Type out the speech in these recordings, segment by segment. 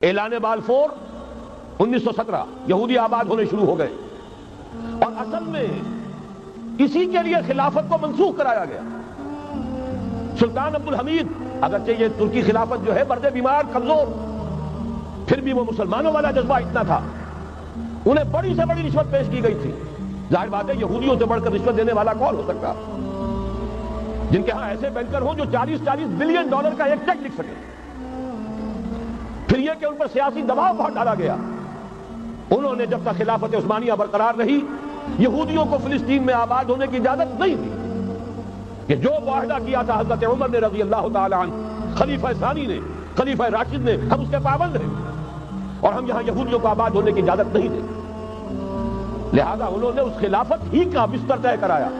اعلان بالفور 1917 یہودی آباد ہونے شروع ہو گئے اور اصل میں اسی کے لیے خلافت کو منسوخ کرایا گیا۔ سلطان عبدالحمید اگرچہ یہ ترکی خلافت جو ہے برد بیمار کمزور، پھر بھی وہ مسلمانوں والا جذبہ اتنا تھا، انہیں بڑی سے بڑی رشوت پیش کی گئی تھی۔ ظاہر بات ہے یہودیوں سے بڑھ کر رشوت دینے والا کون ہو سکتا، جن کے ہاں ایسے بینکر ہوں جو 40 بلین ڈالر کا ایک چیک لکھ سکے۔ پھر یہ کہ ان پر سیاسی دباؤ بہت ڈالا گیا۔ انہوں نے جب تک خلافت عثمانیہ برقرار رہی یہودیوں کو فلسطین میں آباد ہونے کی اجازت نہیں دی، کہ جو معاہدہ کیا تھا حضرت عمر نے رضی اللہ تعالی عنہ، خلیفہ ثانی نے، خلیفہ راشد نے، ہم اس کے پابند ہیں اور ہم یہاں یہودیوں کو آباد ہونے کی اجازت نہیں دیں۔ لہذا انہوں نے اس خلافت ہی کا بستر طے کرایا،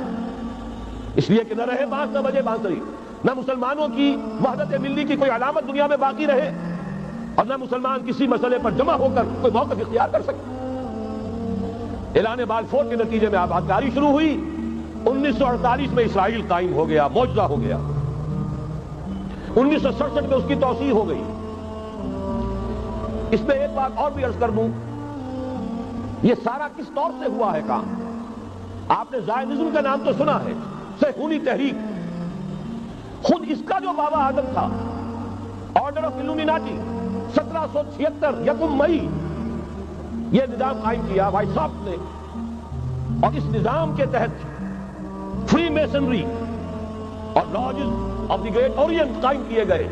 اس لیے کہ نہ رہے بانس نہ بجے بانسری، نہ مسلمانوں کی وحدت ملی کی کوئی علامت دنیا میں باقی رہے اور نہ مسلمان کسی مسئلے پر جمع ہو کر کوئی موقف اختیار کر سکے۔ اعلان بالفور کے نتیجے میں آبادکاری شروع ہوئی۔ 1948 میں اسرائیل قائم ہو گیا، معجزہ ہو گیا۔ 1967 میں اس کی توسیع ہو گئی۔ اس میں ایک بات اور بھی عرض کر دوں، یہ سارا کس طور سے ہوا ہے کام؟ آپ نے زائنزم کا نام تو سنا ہے، صہیونی تحریک، خود اس کا جو بابا آدم تھا، آرڈر آف الومیناٹی، 1776 یکم مئی یہ نظام قائم کیا وائساپ نے، اور اس نظام کے تحت فری میسنری اور lodges of the great Orient قائم کیے گئے۔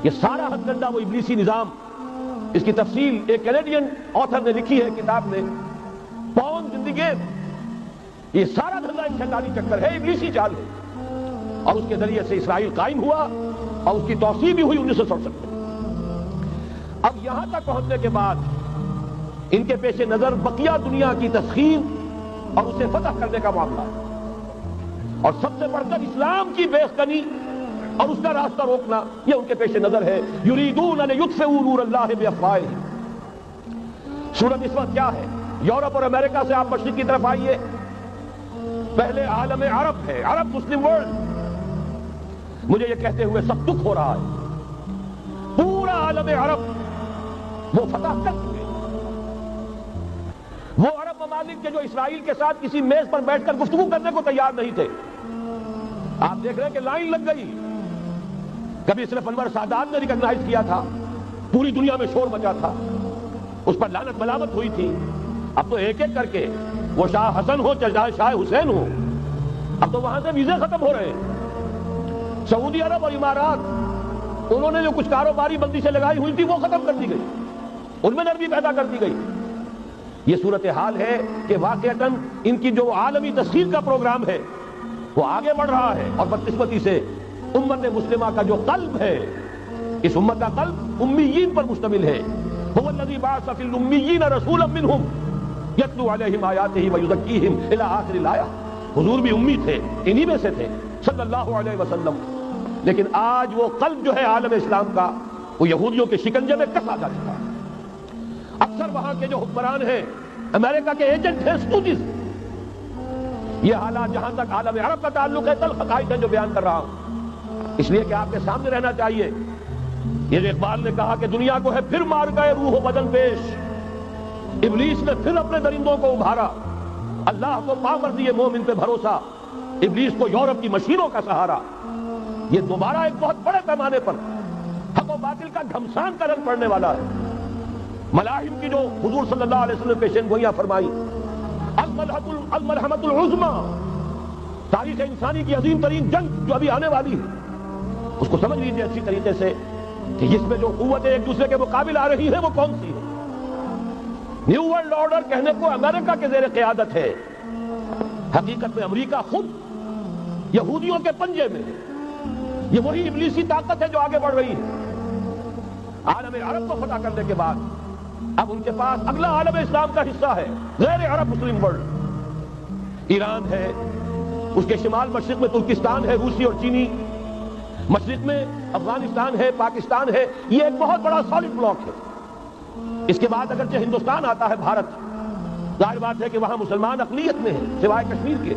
یہ سارا ہتھ کنڈا وہ ابلیسی نظام، اس کی تفصیل ایک کینیڈین آتھر نے لکھی ہے کتاب میں، پاؤنڈ ان دی گیم۔ یہ سارا دھندا ایک شیطانی چکر ہے، ابلیسی چال ہے، اور اس کے ذریعے سے اسرائیل قائم ہوا اور اس کی توسیع بھی ہوئی 1967 میں۔ اب یہاں تک پہنچنے کے بعد ان کے پیش نظر بقیہ دنیا کی تسخیر اور اسے فتح کرنے کا معاملہ، اور سب سے بڑھ کر اسلام کی بیخبنی اور اس کا راستہ روکنا، یہ ان کے پیش نظر ہے۔ یریدون ان یطفئوا نور اللہ بافواہہم۔ صورت اس وقت کیا ہے؟ یورپ اور امریکہ سے آپ مشرق کی طرف آئیے، پہلے عالم عرب ہے، عرب مسلم ورلڈ۔ مجھے یہ کہتے ہوئے سب دکھ ہو رہا ہے، پورا عالم عرب وہ فتح کر چکے، وہ عرب ممالک کے جو اسرائیل کے ساتھ کسی میز پر بیٹھ کر گفتگو کرنے کو تیار نہیں تھے۔ آپ دیکھ رہے ہیں کہ لائن لگ گئی۔ کبھی صرف انور سادات نے ریکگنائز کیا تھا، پوری دنیا میں شور مچا تھا، اس پر لعنت ملامت ہوئی تھی۔ اب تو ایک ایک کر کے، وہ شاہ حسن ہو چاہے شاہ حسین ہو، اب تو وہاں سے ویزے ختم ہو رہے ہیں۔ سعودی عرب اور امارات، انہوں نے جو کچھ کاروباری بندشیں لگائی ہوئی تھی وہ ختم کر دی گئی، ان میں نرمی پیدا کر دی گئی۔ یہ صورتحال ہے کہ واقعتاً ان کی جو عالمی تسخیر کا پروگرام ہے وہ آگے بڑھ رہا ہے، اور بدقسمتی سے امت مسلمہ کا جو قلب ہے، اس امت کا قلب امیین پر مشتمل ہے۔ هو الذی بعث فی الامیین رسولا منہم یتلو علیہم آیاتہ ویزکیہم الی آخر الآیہ۔ حضور بھی امی تھے، انہی میں سے تھے صلی اللہ علیہ وسلم، لیکن آج وہ قلب جو ہے عالم اسلام کا، وہ یہودیوں کے شکنجے میں کسا جا چکا۔ اکثر وہاں کے جو حکمران ہیں امریکہ کے ایجنٹ ہیں، اسٹوڈیز۔ یہ حالات جہاں تک عالم عرب کا تعلق ہے، تلخ حقائق ہے جو بیان کر رہا ہوں، اس لیے کہ آپ کے سامنے رہنا چاہیے۔ یہ جو اقبال نے کہا کہ دنیا کو ہے پھر مار گئے روح و بدن پیش، ابلیس نے پھر اپنے درندوں کو ابھارا، اللہ کو پاور دیے مومن پہ بھروسہ، ابلیس کو یورپ کی مشینوں کا سہارا۔ یہ دوبارہ ایک بہت بڑے پیمانے پر حق و باطل کا گھمسان کا رنگ پڑنے والا ہے۔ ملاحم کی جو حضور صلی اللہ علیہ وسلم پیشین گوئیاں فرمائی، الملحمۃ العظمیٰ، تاریخ انسانی کی عظیم ترین جنگ جو ابھی آنے والی ہے، اس کو سمجھ لیجیے اچھی طریقے سے کہ اس میں جو قوتیں ایک دوسرے کے مقابل آ رہی ہیں وہ کون سی ہے۔ نیو ورلڈ آرڈر کہنے کو امریکہ کے زیر قیادت ہے، حقیقت میں امریکہ خود یہودیوں کے پنجے میں ہے۔ یہ وہی ابلیسی طاقت ہے جو آگے بڑھ رہی ہے۔ عالم عرب کو فتح کرنے کے بعد اب ان کے پاس اگلا عالم اسلام کا حصہ ہے، غیر عرب مسلم ورلڈ۔ ایران ہے، اس کے شمال مشرق میں ترکستان ہے، روسی اور چینی، مشرق میں افغانستان ہے، پاکستان ہے۔ یہ ایک بہت بڑا سالڈ بلاک ہے۔ اس کے بعد اگرچہ ہندوستان آتا ہے، بھارت، ظاہر بات ہے کہ وہاں مسلمان اقلیت میں ہیں سوائے کشمیر کے،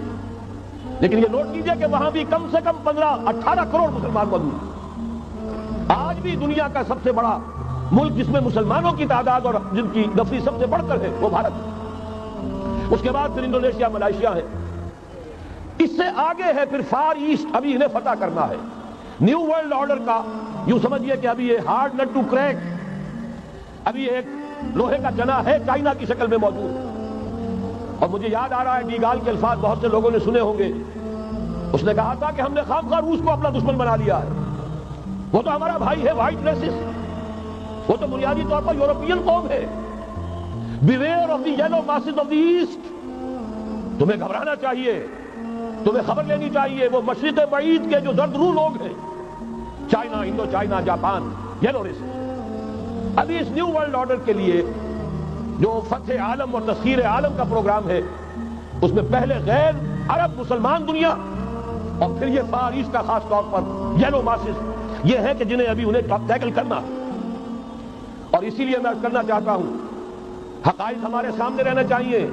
لیکن یہ نوٹ کیجئے کہ وہاں بھی کم سے کم 15-18 کروڑ مسلمان موجود ہیں۔ آج بھی دنیا کا سب سے بڑا ملک جس میں مسلمانوں کی تعداد اور جن کی نفری سب سے بڑھ کر ہے وہ بھارت، اس کے بعد پھر انڈونیشیا، ملائیشیا ہے، اس سے آگے ہے پھر فار ایسٹ، ابھی انہیں فتح کرنا ہے۔ نیو ورلڈ آرڈر کا یوں سمجھیے کہ ابھی یہ ہارڈ نٹ ٹو کریک، ابھی ایک لوہے کا چنا ہے چائنا کی شکل میں موجود۔ اور مجھے یاد آ رہا ہے ڈی گال کے الفاظ بہت سے لوگوں نے سنے ہوں گے، اس نے کہا تھا کہ ہم نے خامخواہ روس کو اپنا دشمن بنا لیا ہے، وہ تو ہمارا بھائی ہے، وائٹ ریسس، وہ تو بنیادی طور پر یورپین قوم ہے۔ Beware of the yellow masses of the east, تمہیں گھبرانا چاہیے، تمہیں خبر لینی چاہیے، وہ مشرق بعید کے جو زرد رو لوگ ہیں، China, Indo China, Japan, yellow races. ابھی اس نیو ورلڈ آرڈر کے لیے جو فتح عالم اور تسخیر عالم کا پروگرام ہے، اس میں پہلے غیر عرب مسلمان دنیا اور پھر یہ فار ایسٹ کا خاص طور پر یلو ماسز، یہ ہے کہ جنہیں ابھی انہیں ٹیکل کرنا۔ اور اسی لیے میں کرنا چاہتا ہوں، حقائق ہمارے سامنے رہنا چاہیے۔